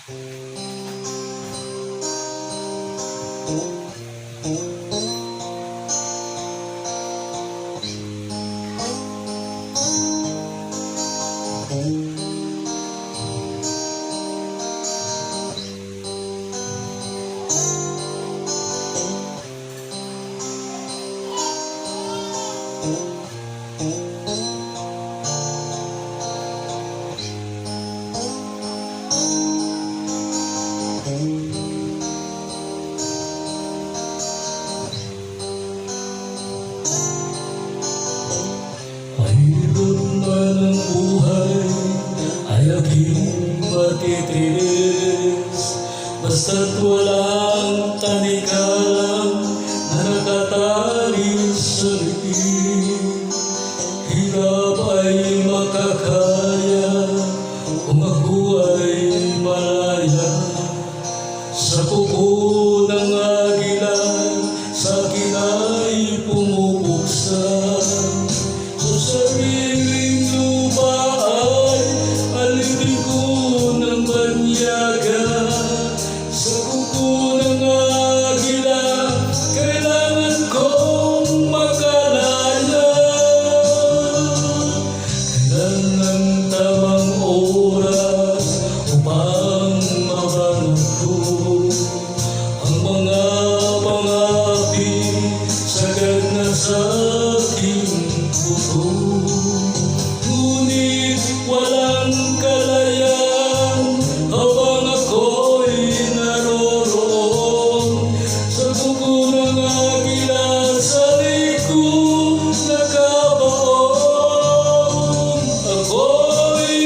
Mahirap man ang buhay ay aking matitiis, basta't walang tanikalang na nakatali sa liig. Hirap ay makakaya kung ako ay malaya sa kuko ng agila, sa akin ay pumupuksan. Sa sariling lupa ay alipin ko ng banyaga, sa kuko ng agila kailangan kong makalaya. Kailan ang tamang oras upang mabanat ko ang mga pangakit sagad na sa aking puso. Ngunit walang kalayaan habang ako'y naroroon sa kuko ng agila, sa likod na kabaon. Ako'y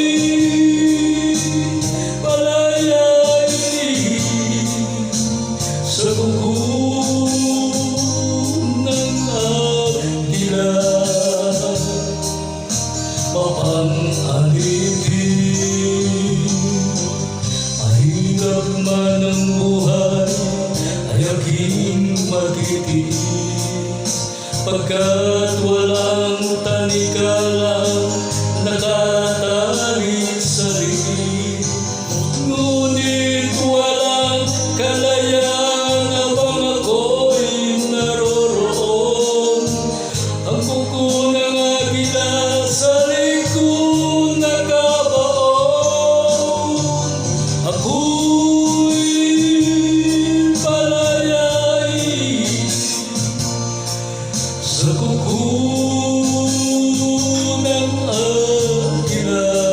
palayain sa kuko ng agila. Mapang-alipin, mahirap man ang buhay ay aking matitiis, pagkat walang tanika